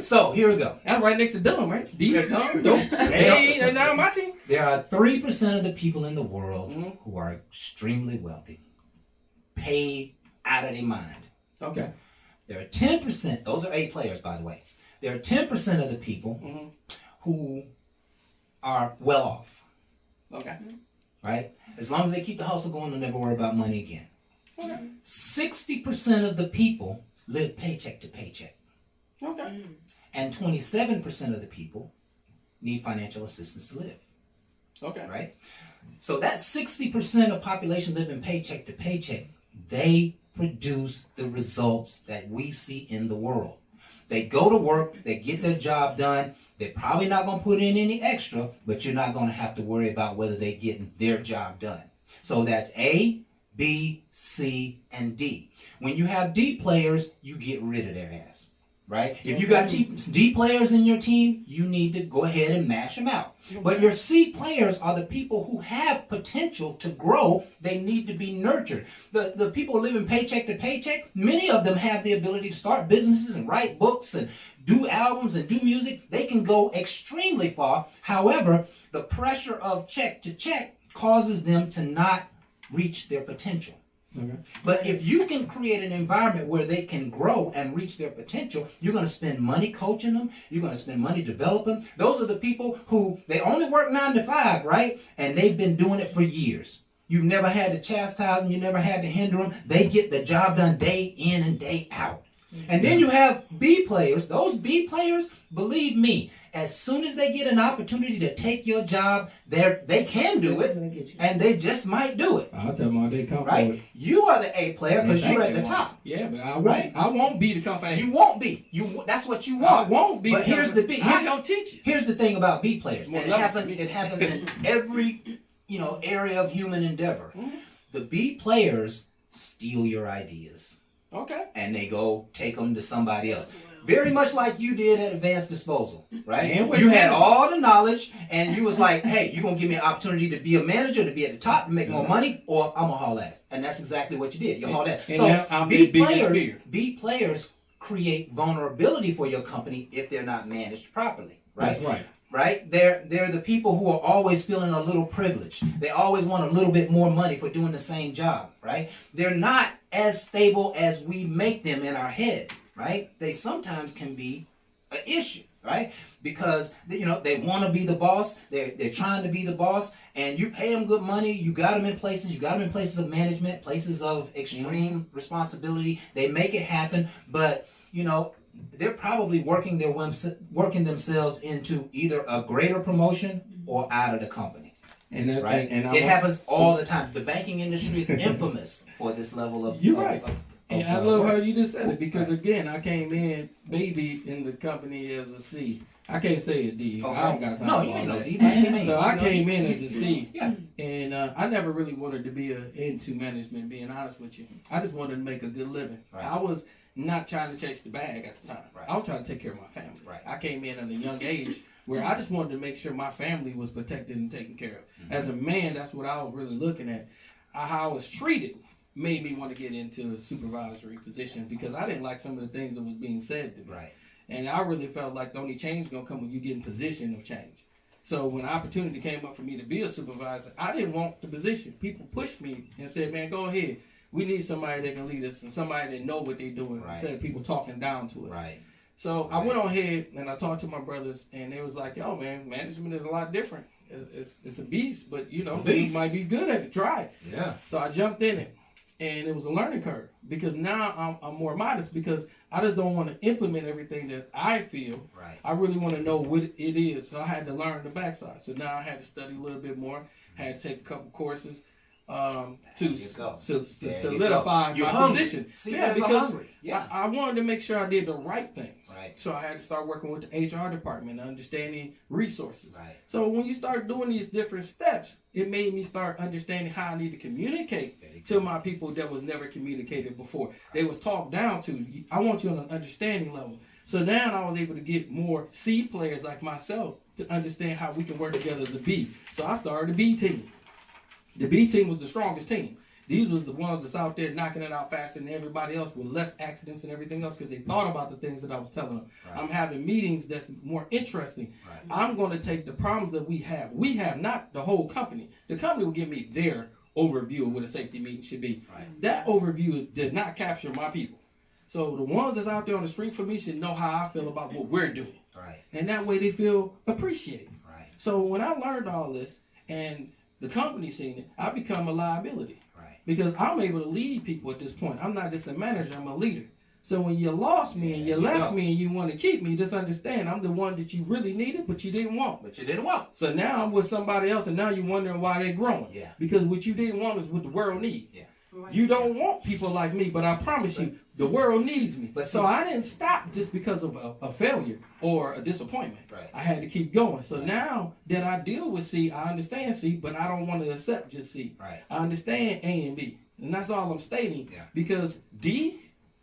So here we go. That's right next to dumb, right? D is dumb. Nope. Hey, and now my team. There are 3% of the people in the world Mhm. who are extremely wealthy, paid out of their mind. Okay. There are 10%. Those are A players, by the way. There are 10% of the people Mhm. who are well off. Okay. Right? As long as they keep the hustle going, they'll never worry about money again. 60% of the people live paycheck to paycheck. Okay. And 27% of the people need financial assistance to live. Okay. Right? So that 60% of population living paycheck to paycheck, they produce the results that we see in the world. They go to work, they get their job done. They're probably not going to put in any extra, but you're not going to have to worry about whether they're getting their job done. So that's A, B, C, and D. When you have D players, you get rid of their ass. Right? If you got D players in your team, you need to go ahead and mash them out. But your C players are the people who have potential to grow. They need to be nurtured. The people living paycheck to paycheck, many of them have the ability to start businesses and write books and do albums and do music. They can go extremely far. However, the pressure of check to check causes them to not reach their potential. Okay. But if you can create an environment where they can grow and reach their potential, you're going to spend money coaching them. You're going to spend money developing them. Those are the people who, they only work 9 to 5, right? And they've been doing it for years. You've never had to chastise them. You never had to hinder them. They get the job done day in and day out. And then you have B players. Those B players, believe me, as soon as they get an opportunity to take your job, they can do it, and they just might do it. I'll tell them all day come Right? forward. You are the A player because you're at the top. Yeah, but I won't. Right? I won't be the come for You won't be. That's what you I want. won't be. But here's the B. I don't teach you. Here's the thing about B players. More And levels. it happens in every area of human endeavor. Mm-hmm. The B players steal your ideas. Okay. And they go take them to somebody else. Very much like you did at Advanced Disposal, right? And with You had that- all the knowledge, and you was like, hey, you're going to give me an opportunity to be a manager, to be at the top, to make more money, or I'm going to haul ass. And that's exactly what you did. You hauled ass. And So now I'm the biggest fear. B players create vulnerability for your company if they're not managed properly, right? That's right. Right? They're the people who are always feeling a little privileged. They always want a little bit more money for doing the same job, right? They're not as stable as we make them in our head, right? They sometimes can be an issue, right? Because they want to be the boss. They're trying to be the boss, and you pay them good money. You got them in places. You got them in places of management, places of extreme responsibility. They make it happen, but they're probably working themselves into either a greater promotion or out of the company. And that, Right? and It happens all the time. The banking industry is infamous for this level of. You're right. And I love work. how you just said it because again, I came in baby in the company as a C. I can't say a D. Okay. I don't got time. No, for you all ain't no that. D. by any means. So I You know, came in as a C. Yeah. And I never really wanted to be into management, being honest with you. I just wanted to make a good living. Right. I was not trying to chase the bag at the time. Right. I was trying to take care of my family. Right. I came in at a young age where I just wanted to make sure my family was protected and taken care of. As a man, that's what I was really looking at. How I was treated made me want to get into a supervisory position because I didn't like some of the things that was being said to me. Right. And I really felt like the only change is going to come when you get in position of change. So when the opportunity came up for me to be a supervisor, I didn't want the position. People pushed me and said, man, go ahead. We need somebody that can lead us and somebody that know what they're doing Right. instead of people talking down to us. Right. So I went on ahead and I talked to my brothers, and they was like, "Yo, man, management is a lot different. It's a beast, but you might be good at it. Try it." Yeah. So I jumped in it, and it was a learning curve because now I'm more modest because I just don't want to implement everything that I feel. Right. I really want to know what it is. So I had to learn the backside. So now I had to study a little bit more. Had to take a couple courses to solidify You're my hungry. position. See, yeah, guys are because hungry. Yeah. I wanted to make sure I did the right things. Right. So I had to start working with the HR department, understanding resources. Right. So when you start doing these different steps, it made me start understanding how I need to communicate to my people that was never communicated before. They was talked down to. I want you on an understanding level. So now I was able to get more C players like myself to understand how we can work together as a B. So I started the B team. The B team was the strongest team. These was the ones that's out there knocking it out faster than everybody else with less accidents and everything else because they thought about the things that I was telling them. Right. I'm having meetings that's more interesting. Right. I'm going to take the problems that we have. We have not the whole company. The company will give me their overview of what a safety meeting should be. Right. That overview did not capture my people. So the ones that's out there on the street for me should know how I feel about what we're doing. Right. And that way they feel appreciated. Right. So when I learned all this and the company seen it, I become a liability. Right. Because I'm able to lead people at this point. I'm not just a manager, I'm a leader. So when you lost me and you left me and you want to keep me, just understand I'm the one that you really needed, but you didn't want. So now I'm with somebody else and now you're wondering why they're growing. Yeah. Because what you didn't want is what the world needs. Yeah. You don't want people like me, but I promise you, the world needs me. So I didn't stop just because of a failure or a disappointment. Right. I had to keep going. So now that I deal with C, I understand C, but I don't want to accept just C. Right. I understand A and B. And that's all I'm stating. Yeah. Because D,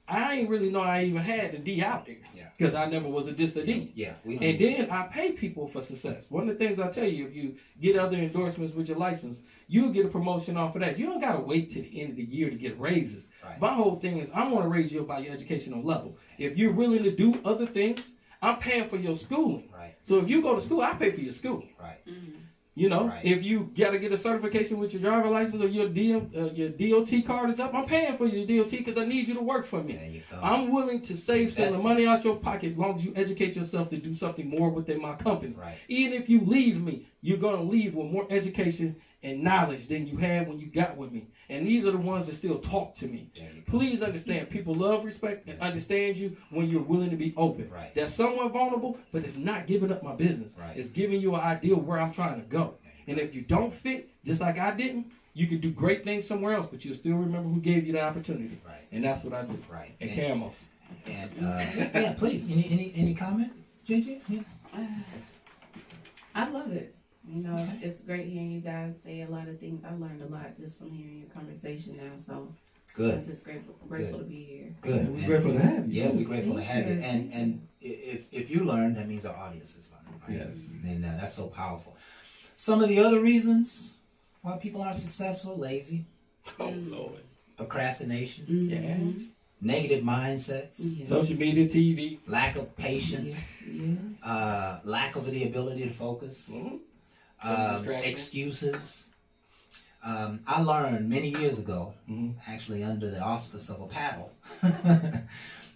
I ain't really know I even had the D out there. Because I never was just a D. Yeah. And then I pay people for success. One of the things I tell you, if you get other endorsements with your license, you'll get a promotion off of that. You don't got to wait till the end of the year to get raises. Right. My whole thing is I want to raise you by your educational level. If you're willing to do other things, I'm paying for your schooling. Right. So if you go to school, I pay for your school. Right. Mm-hmm. You know, if you got to get a certification with your driver license or your DOT card is up, I'm paying for your DOT because I need you to work for me. There you go. I'm willing to save some of the money out your pocket as long as you educate yourself to do something more within my company. Right. Even if you leave me, you're going to leave with more education and knowledge than you had when you got with me. And these are the ones that still talk to me. Please understand, people love, respect, and understand you when you're willing to be open. Right. That's somewhat vulnerable, but it's not giving up my business. Right. It's giving you an idea where I'm trying to go. And if you don't fit, just like I didn't, you can do great things somewhere else, but you'll still remember who gave you the opportunity. Right. And that's what I do. Right. And Camo. And yeah, please, any comment, JJ? Yeah. I love it. You know, it's great hearing you guys say a lot of things. I learned a lot just from hearing your conversation now. So good. I'm just grateful to be here. Good. We're grateful to have you. Yeah, we're grateful to have you. And if you learn, that means our audience is learning. Right? Yes. And that's so powerful. Some of the other reasons why people aren't successful: lazy. Oh Lord. Procrastination. Mm-hmm. Yeah. Negative mindsets. Mm-hmm. Social media, TV. Lack of patience. Yeah. Lack of the ability to focus. Mm-hmm. Excuses. I learned many years ago, actually under the auspice of a paddle, that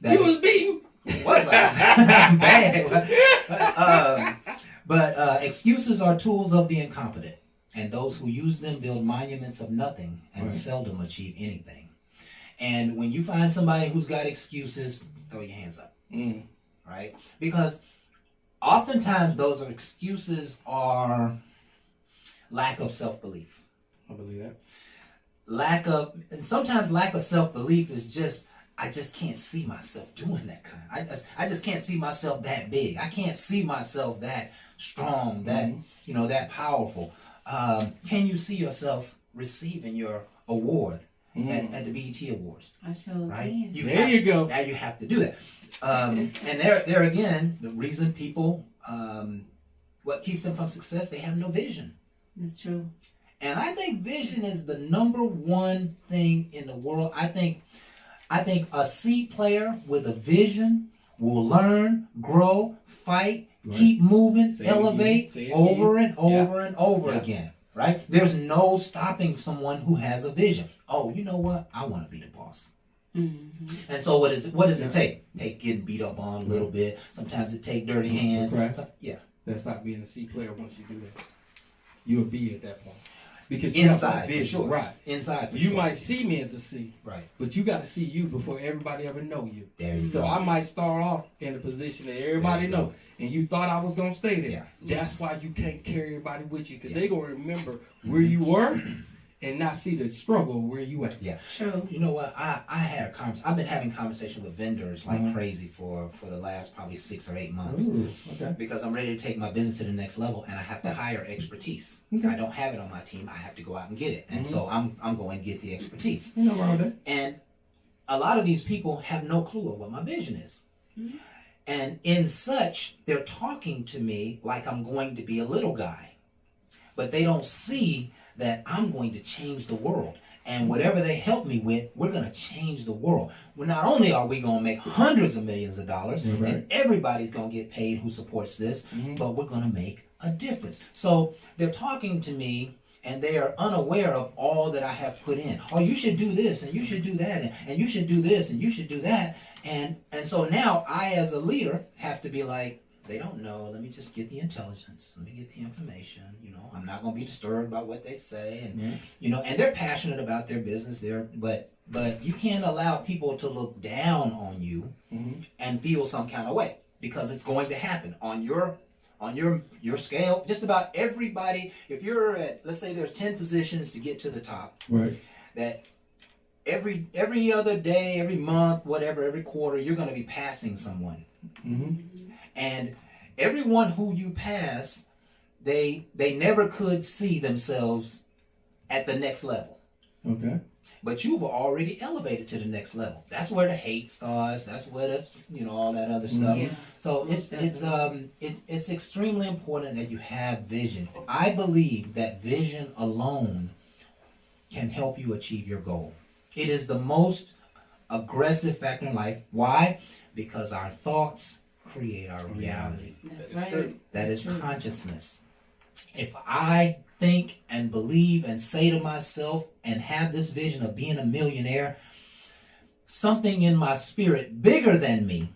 you was beaten. Was I? Bad. But excuses are tools of the incompetent, and those who use them build monuments of nothing and seldom achieve anything. And when you find somebody who's got excuses, throw your hands up, right? Because oftentimes those excuses are lack of self-belief. I believe that. Sometimes lack of self-belief is just, I just can't see myself doing that kind. I just can't see myself that big. I can't see myself that strong, that powerful. Can you see yourself receiving your award at the BET Awards? I sure right? can. There you go. Now you have to do that. And there again, the reason people, what keeps them from success, they have no vision. That's true. And I think vision is the number one thing in the world. I think a C player with a vision will learn, grow, fight, keep moving, elevate over and over and over again. Right? There's no stopping someone who has a vision. Oh, you know what? I want to be the boss. And so what does it take? Take getting beat up on a little bit. Sometimes it take dirty hands. Right. Yeah. That's not being a C player once you do that. You'll be at that point. Because Inside, vision, for sure. right? Inside, for You sure. might see me as a C, Right. but you got to see you before everybody ever know you. There you So go. I might start off in a position that everybody There you know, go. and you thought I was gonna stay there. Yeah. That's why you can't carry everybody with you, because Yeah. they gonna remember where you were and not see the struggle where you at. Yeah. True. You know what? I had I've been having conversation with vendors like Mhm. crazy for the last probably 6 or 8 months. Ooh, okay. Because I'm ready to take my business to the next level, and I have to hire expertise. Okay. I don't have it on my team. I have to go out and get it, and so I'm going to get the expertise. Ain't no wrong with that. And a lot of these people have no clue of what my vision is. And in such, they're talking to me like I'm going to be a little guy, but they don't see that I'm going to change the world. And whatever they help me with, we're going to change the world. Well, not only are we going to make hundreds of millions of dollars, Right. and everybody's going to get paid who supports this, but we're going to make a difference. So they're talking to me, and they are unaware of all that I have put in. Oh, you should do this, and you should do that, and you should do this, and you should do that. And so now I, as a leader, have to be like, they don't know. Let me just get the intelligence. Let me get the information. You know, I'm not going to be disturbed by what they say, and you know, and they're passionate about their business. But you can't allow people to look down on you and feel some kind of way, because it's going to happen on your scale. Just about everybody. If you're at, let's say there's 10 positions to get to the top, Right. that every other day, every month, whatever, every quarter, you're going to be passing someone. And everyone who you pass, they never could see themselves at the next level. Okay. But you've already elevated to the next level. That's where the hate starts. That's where the, you know, all that other stuff. Yeah. So Most it's extremely important that you have vision. I believe that vision alone can help you achieve your goal. It is the most aggressive factor in life. Why? Because our thoughts create our reality. That's That is right. true. That That's is true. consciousness. If I think and believe and say to myself and have this vision of being a millionaire, something in my spirit bigger than me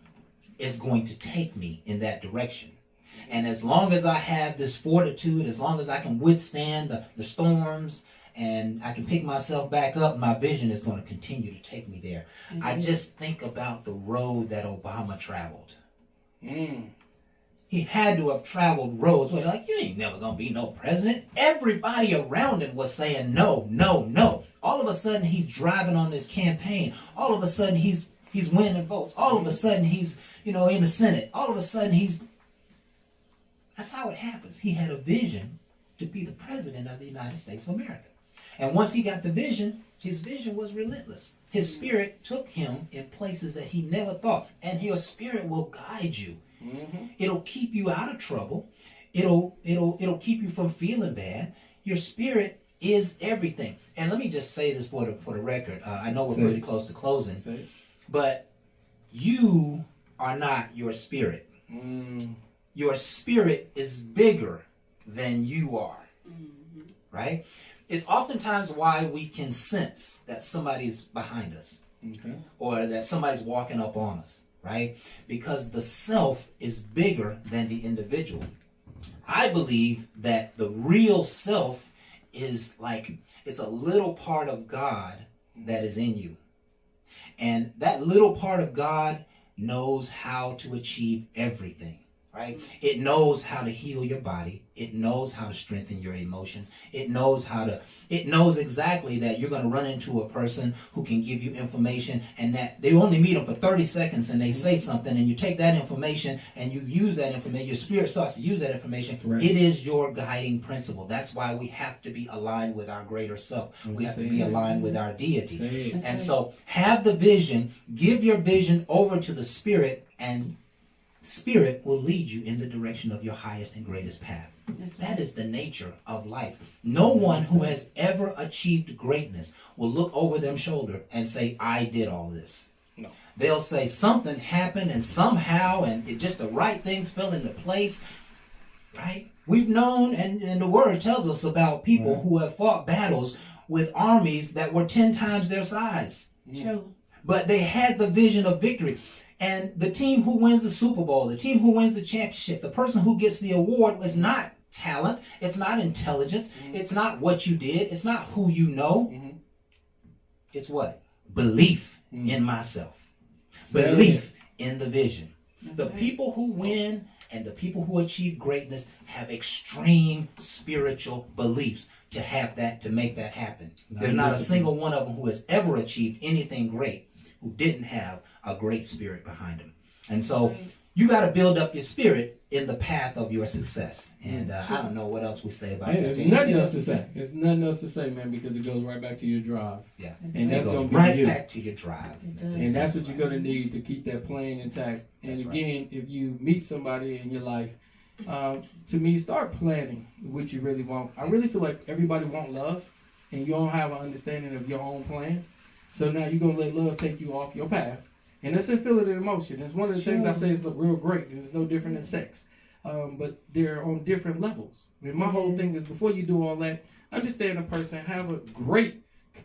is going to take me in that direction. And as long as I have this fortitude, as long as I can withstand the storms and I can pick myself back up, my vision is going to continue to take me there. I just think about the road that Obama traveled. He had to have traveled roads where like, you ain't never gonna be no president. Everybody around him was saying no, no, no. All of a sudden he's driving on this campaign. All of a sudden he's winning votes. All of a sudden he's, you know, in the Senate. All of a sudden that's how it happens. He had a vision to be the president of the United States of America. And once he got the vision, his vision was relentless. His spirit took him in places that he never thought. And your spirit will guide you. It'll keep you out of trouble. It'll keep you from feeling bad. Your spirit is everything. And let me just say this for the record. I know we're Say pretty it. close to closing, Say it. but you are not your spirit. Your spirit is bigger than you are. Right? It's oftentimes why we can sense that somebody's behind us Okay. or that somebody's walking up on us. Right? Because the self is bigger than the individual. I believe that the real self is like, it's a little part of God that is in you. And that little part of God knows how to achieve everything. Right? It knows how to heal your body. It knows how to strengthen your emotions. It knows exactly that you're going to run into a person who can give you information, and that they only meet them for 30 seconds and they say something, and you take that information and you use that information. Your spirit starts to use that information. Right. It is your guiding principle. That's why we have to be aligned with our greater self. We have to be aligned with our deity. Say it. That's And right. so have the vision, give your vision over to the spirit, and spirit will lead you in the direction of your highest and greatest path. That's That right. is the nature of life. No one who has ever achieved greatness will look over their shoulder and say, I did all this. No. They'll say something happened and somehow, and it just the right things fell into place. Right? We've known, and the word tells us about people who have fought battles with armies that were 10 times their size. True. but they had the vision of victory. And the team who wins the Super Bowl, the team who wins the championship, the person who gets the award is not talent, it's not intelligence, it's not what you did, it's not who you know. It's what? Belief in myself. Belief in the vision. The people who win and the people who achieve greatness have extreme spiritual beliefs to have that, to make that happen. There's not a single one of them who has ever achieved anything great who didn't have a great spirit behind them. And so you got to build up your spirit in the path of your success. And I don't know what else we say about that. There's nothing else to say. There's nothing else to say, man, because it goes right back to your drive. Yeah. And that's it going goes to be right you. back to your drive. And that's what you're going to need to keep that plane intact. And That's right. again, if you meet somebody in your life, to me, start planning what you really want. I really feel like everybody want love, and you don't have an understanding of your own plan. So now you're going to let love take you off your path. And that's a feeling of emotion. It's one of the things I say is real great. It's no different than sex. But they're on different levels. I mean, my whole thing is before you do all that, understand a person, have a great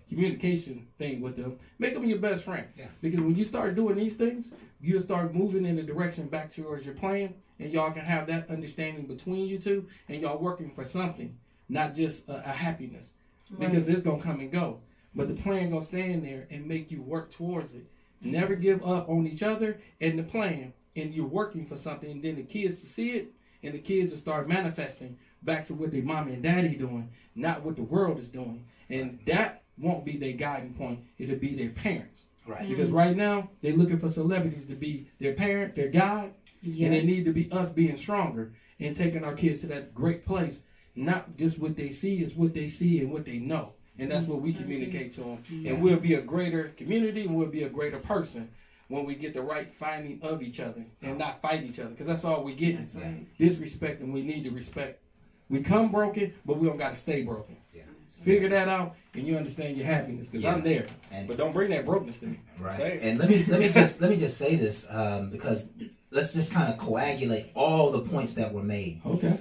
communication thing with them. Make them your best friend. Yeah. Because when you start doing these things, you'll start moving in the direction back towards your plan, and y'all can have that understanding between you two, and y'all working for something, not just a happiness. Because it's going to come and go. But the plan going to stand there and make you work towards it. Never give up on each other and the plan, and you're working for something, and then the kids to see it, and the kids will start manifesting back to what their mommy and daddy doing, not what the world is doing. And that won't be their guiding point. It'll be their parents. Right. Because right now, they're looking for celebrities to be their parent, their guide, and it need to be us being stronger and taking our kids to that great place. Not just what they see, is what they see and what they know. And that's what we communicate to them. And we'll be a greater community, and we'll be a greater person when we get the right finding of each other and not fight each other. Because that's all we get. That's right. Disrespect, and we need to respect. We come broken, but we don't got to stay broken. Yeah. Figure that out, and you understand your happiness. Because I'm there. But don't bring that brokenness to me. Right. Say it. And let me just say this because let's just kind of coagulate all the points that were made. Okay.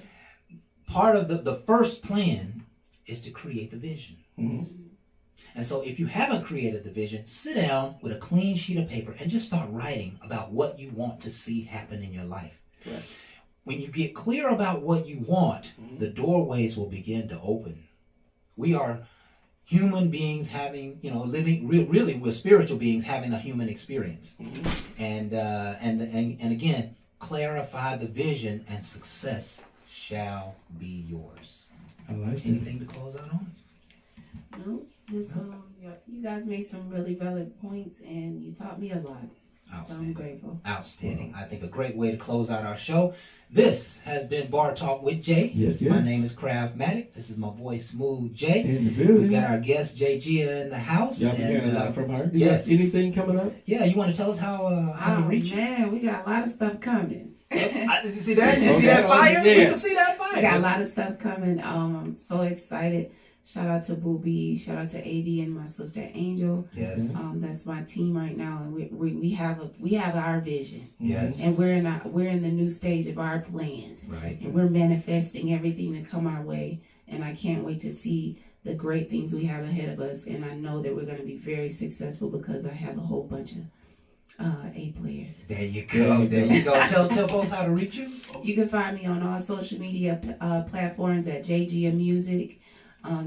Part of the first plan is to create the vision. And so if you haven't created the vision, sit down with a clean sheet of paper and just start writing about what you want to see happen in your life. Right. When you get clear about what you want, the doorways will begin to open. We are human beings having, living, really we're spiritual beings having a human experience. And again, clarify the vision and success shall be yours. I like that. Anything to close out on? No, just you guys made some really valid points, and you taught me a lot. So I'm Outstanding. grateful. Outstanding. I think a great way to close out our show. This has been Bar Talk with Jay. Yes. My name is Craftmatic. This is my boy Smooth Jay. In the building. We got our guest Jay Gia in the house. Y'all been And, hearing a lot from her. yes. Anything coming up? Yeah, you want to tell us how to reach you? Man, we got a lot of stuff coming. Did you see that? You see Okay. that fire? Yeah. We can see that fire. We got a lot of stuff coming. I'm so excited. Shout out to Booby. Shout out to AD and my sister Angel. Yes. That's my team right now, and we have our vision, Yes. and we're in the new stage of our plans, Right. and we're manifesting everything to come our way. And I can't wait to see the great things we have ahead of us. And I know that we're going to be very successful because I have a whole bunch of A players. There you go. There you go. Tell folks how to reach you. You can find me on all social media platforms at JGM Music,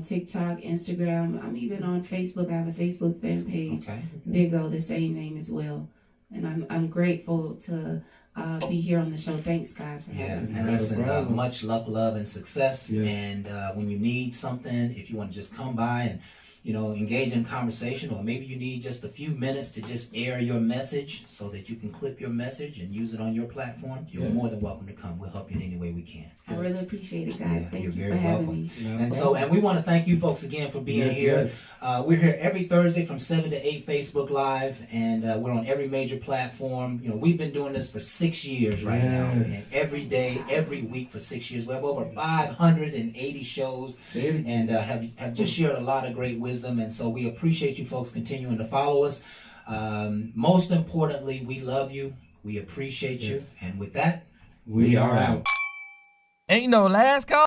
TikTok, Instagram. I'm even on Facebook. I have a Facebook fan page. Okay. Big O, the same name as well. And I'm grateful to be here on the show. Thanks, guys, for Yeah, having me. and No listen, problem. much luck, love, and success. Yes. And when you need something, if you want to just come by and engage in conversation, or maybe you need just a few minutes to just air your message so that you can clip your message and use it on your platform, you're Yes. more than welcome to come. We'll help you in any way we can. I really appreciate it, guys. Yeah, Thank you're you very for having welcome. me. No And problem. we want to thank you folks again for being Yes, here. yes. We're here every Thursday from 7 to 8 Facebook Live, and we're on every major platform. We've been doing this for 6 years right now, Yes. and every day, every week for 6 years. We have over 580 shows, Say it. and have just shared a lot of great wisdom. And so we appreciate you folks continuing to follow us. Most importantly, we love you. We appreciate you. Yes. And with that, We are out. Ain't no last call.